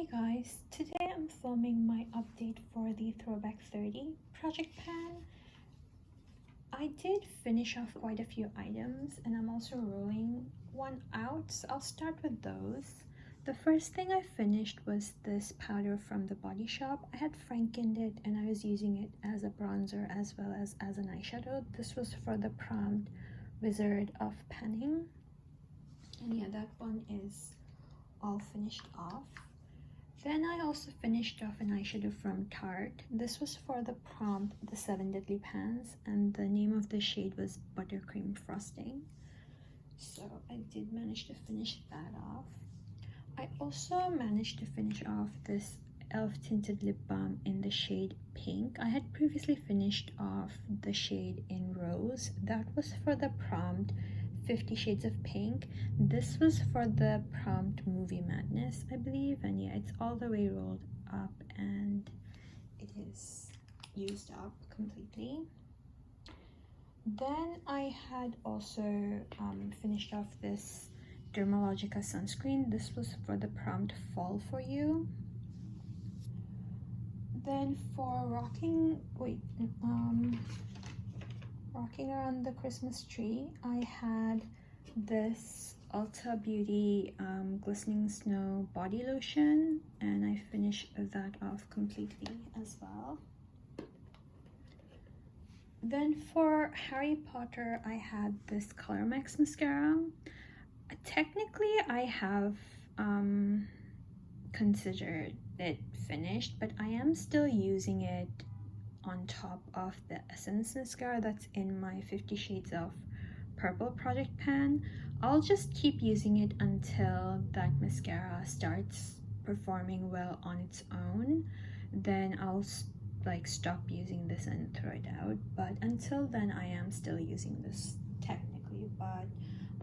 Hey guys, today I'm filming my update for the Throwback 30 project pan. I did finish off quite a few items and I'm also rolling one out, so I'll start with those. The first thing I finished was this powder from the Body Shop. I had frankened it and I was using it as a bronzer as well as an eyeshadow. This was for the Prompt Wizard of Panning. And yeah, that one is all finished off. Then I also finished off an eyeshadow from Tarte. This was for the prompt, the 7 Deadly Pans, and the name of the shade was Buttercream Frosting. So I did manage to finish that off. I also managed to finish off this e.l.f. Tinted Lip Balm in the shade Pink. I had previously finished off the shade in Rose. That was for the prompt 50 Shades of Pink. This was for the prompt Movie Madness, I believe, and yeah, it's all the way rolled up and it is used up completely. Then I had also finished off this Dermalogica sunscreen. This was for the prompt Fall For You. Then for rocking around the Christmas tree, I had this Ulta Beauty Glistening Snow Body Lotion, and I finished that off completely as well. Then for Harry Potter, I had this Color Max mascara. Technically, I have considered it finished, but I am still using it on top of the Essence mascara that's in my 50 Shades of Purple project pan. I'll just keep using it until that mascara starts performing well on its own. Then I'll stop using this and throw it out, but until then I am still using this technically, but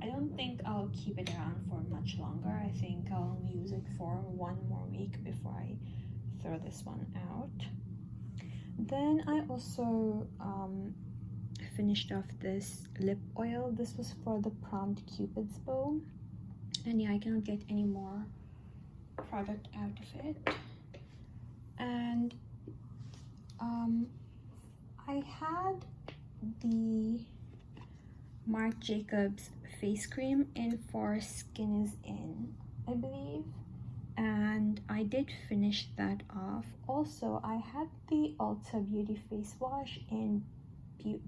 I don't think I'll keep it around for much longer. I think I'll use it for one more week before I throw this one out. Then I also finished off this lip oil. This was for the prompt Cupid's bow, and yeah, I cannot get any more product out of it. And I had the Marc Jacobs face cream in for Skin Is In, I believe, and I did finish that off. Also, I had the Ulta Beauty face wash in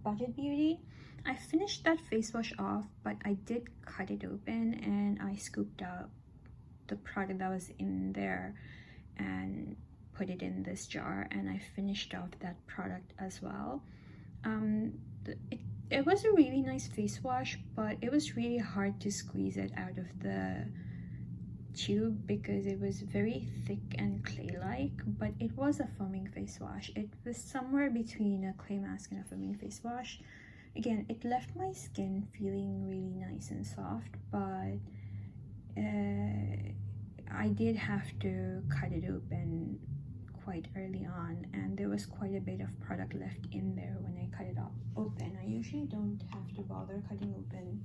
Budget Beauty. I finished that face wash off, but I did cut it open and I scooped out the product that was in there and put it in this jar, and I finished off that product as well. It was a really nice face wash, but it was really hard to squeeze it out of the tube because it was very thick and clay-like, but it was a foaming face wash. It was somewhere between a clay mask and a foaming face wash. Again, it left my skin feeling really nice and soft, but I did have to cut it open quite early on, and there was quite a bit of product left in there when I cut it open. I usually don't have to bother cutting open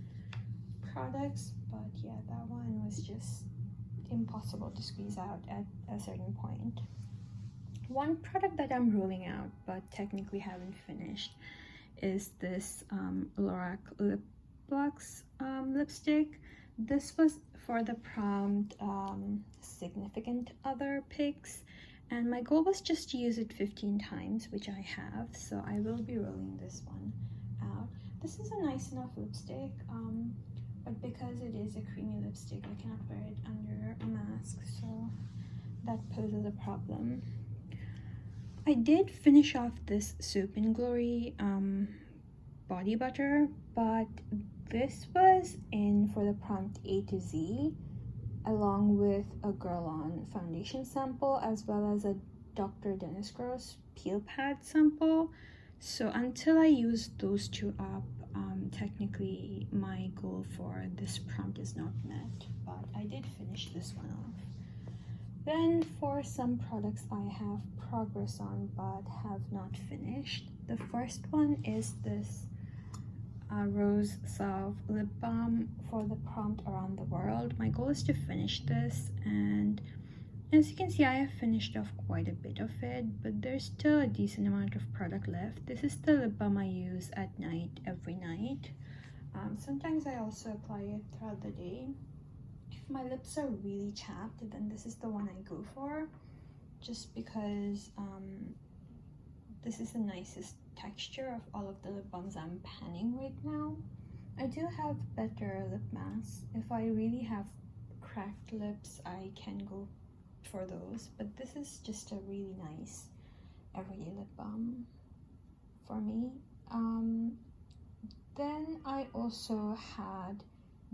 products, but yeah, that one was just impossible to squeeze out at a certain point. One product that I'm ruling out but technically haven't finished is this Lorac Lip Box lipstick. This was for the prompt Significant Other pics, and my goal was just to use it 15 times, which I have, so I will be rolling this one out. This is a nice enough lipstick, but because it is a creamy lipstick, I cannot wear it under a mask, so that poses a problem. I did finish off this Soup and Glory body butter, but this was in for the prompt A to Z, along with a Girl On foundation sample, as well as a Dr. Dennis Gross peel pad sample. So until I use those two up, technically my goal for this prompt is not met, but I did finish this one off. Then for some products I have progress on but have not finished. The first one is this Rose Salve Lip Balm for the prompt Around the World. My goal is to finish this, and As you can see, I have finished off quite a bit of it, but there's still a decent amount of product left. This is the lip balm I use at night, every night. Sometimes I also apply it throughout the day. If my lips are really chapped, then this is the one I go for, just because this is the nicest texture of all of the lip balms I'm panning right now. I do have better lip masks. If I really have cracked lips, I can go for those, but this is just a really nice everyday lip balm for me. Then I also had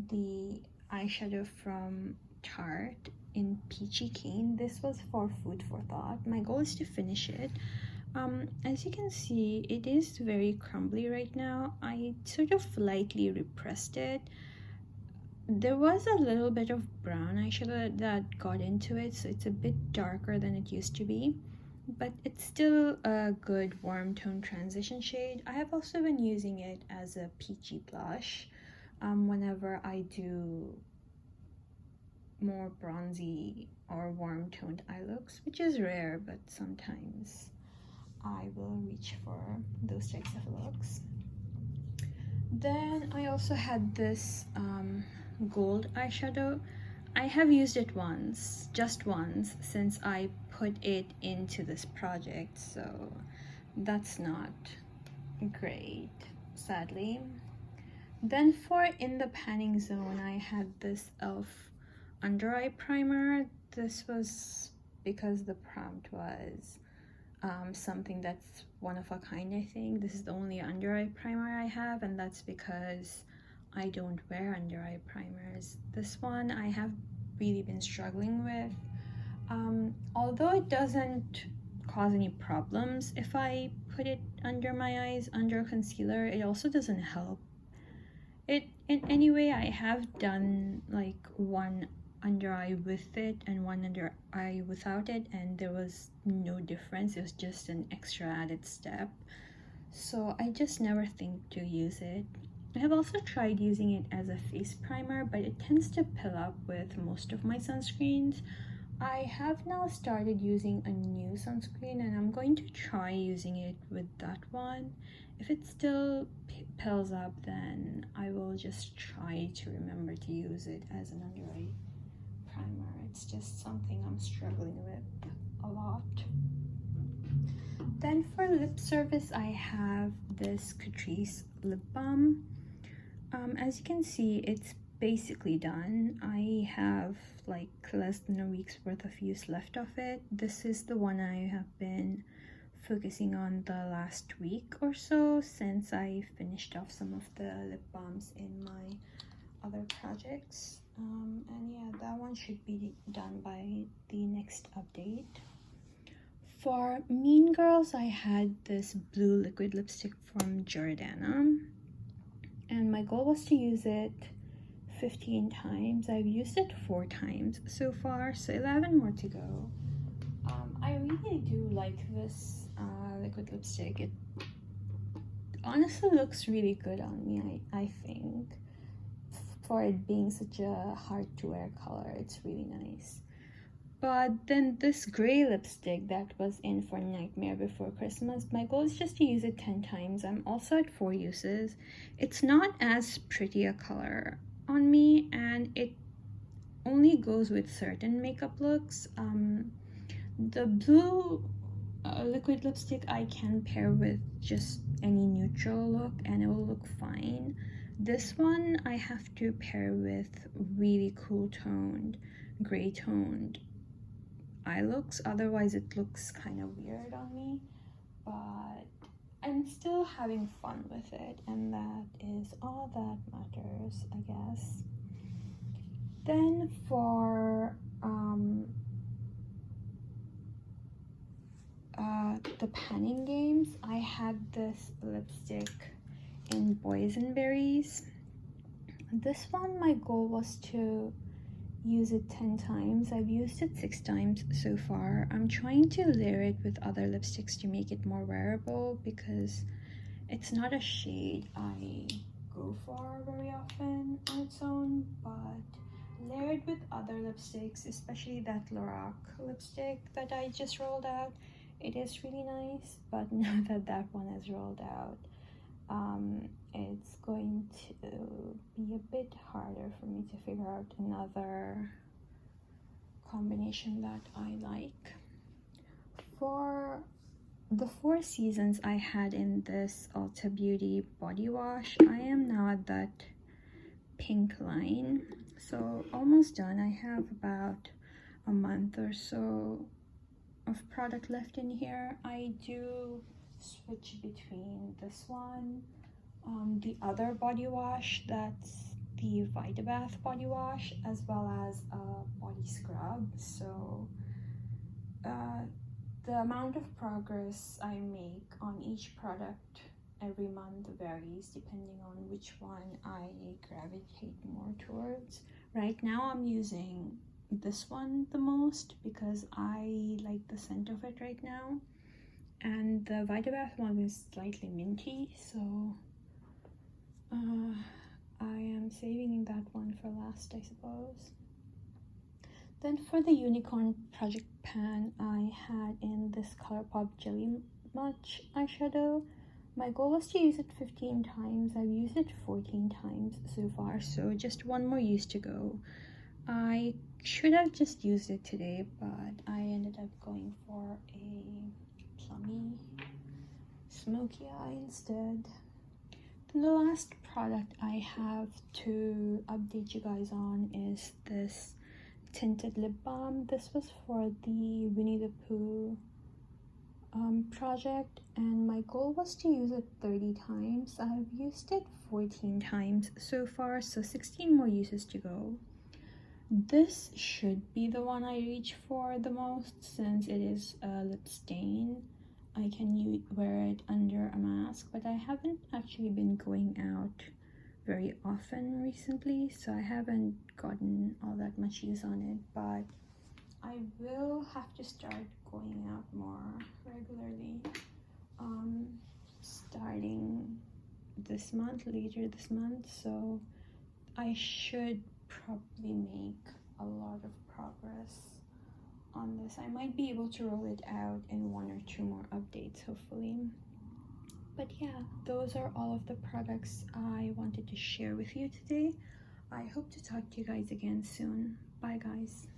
the eyeshadow from Tarte in Peachy Keen. This was for food for thought. My goal is to finish it. As you can see, it is very crumbly right now. I sort of lightly repressed it. There was a little bit of brown eyeshadow that got into it, so it's a bit darker than it used to be, but it's still a good warm tone transition shade. I have also been using it as a peachy blush whenever I do more bronzy or warm toned eye looks, which is rare, but sometimes I will reach for those types of looks. Then I also had this gold eyeshadow. I have used it once, just once, since I put it into this project, so that's not great, sadly. Then for in the panning zone, I had this e.l.f. under eye primer. This was because the prompt was something that's one of a kind, I think. This is the only under eye primer I have, and that's because I don't wear under eye primers. This one I have really been struggling with. Although it doesn't cause any problems if I put it under my eyes under concealer, it also doesn't help. It in any way, I have done like one under eye with it and one under eye without it, and there was no difference. It was just an extra added step, so I just never think to use it. I have also tried using it as a face primer, but it tends to pill up with most of my sunscreens. I have now started using a new sunscreen, and I'm going to try using it with that one. If it still pills up, then I will just try to remember to use it as an under eye primer. It's just something I'm struggling with a lot. Then for lip service, I have this Catrice lip balm. As you can see, it's basically done. I have like less than a week's worth of use left of it. This is the one I have been focusing on the last week or so, since I finished off some of the lip balms in my other projects. And yeah, that one should be done by the next update. For Mean Girls, I had this blue liquid lipstick from Jordana, and my goal was to use it 15 times. I've used it 4 times so far, so 11 more to go. I really do like this liquid lipstick. It honestly looks really good on me, I think. For it being such a hard to wear color, it's really nice. But then this gray lipstick that was in for Nightmare Before Christmas, my goal is just to use it 10 times. I'm also at 4 uses. It's not as pretty a color on me, and it only goes with certain makeup looks. The blue liquid lipstick I can pair with just any neutral look and it will look fine. This one I have to pair with really cool toned, gray toned eye looks, otherwise it looks kind of weird on me, but I'm still having fun with it, and that is all that matters, I guess. Then for the panning games, I had this lipstick in Boysenberries. This one, my goal was to use it 10 times. I've used it 6 times so far. I'm trying to layer it with other lipsticks to make it more wearable, because it's not a shade I go for very often on its own, but layered with other lipsticks, especially that Lorac lipstick that I just rolled out. It is really nice, but now that that one is rolled out, it's going to be a bit harder for me to figure out another combination that I like. For the 4 seasons I had in this Ulta Beauty body wash, I am now at that pink line, so almost done. I have about a month or so of product left in here. I do switch between this one, the other body wash, that's the Vitabath body wash, as well as a body scrub. So the amount of progress I make on each product every month varies depending on which one I gravitate more towards. Right now I'm using this one the most because I like the scent of it right now, and the Vitabath one is slightly minty, so I am saving that one for last, I suppose. Then for the Unicorn Project Pan, I had in this ColourPop Jelly Much eyeshadow. My goal was to use it 15 times. I've used it 14 times so far, so just one more use to go. I should have just used it today, but I ended up going for a plummy smoky eye instead. Then the last product I have to update you guys on is this Tinted Lip Balm. This was for the Winnie the Pooh project, and my goal was to use it 30 times. I've used it 14 times so far, so 16 more uses to go. This should be the one I reach for the most since it is a lip stain. I can wear it under a mask, but I haven't actually been going out very often recently, so I haven't gotten all that much use on it, but I will have to start going out more regularly starting this month, later this month, so I should probably make a lot of progress on this. I might be able to roll it out in 1 or 2 more updates, hopefully. But yeah, those are all of the products I wanted to share with you today. I hope to talk to you guys again soon. Bye guys.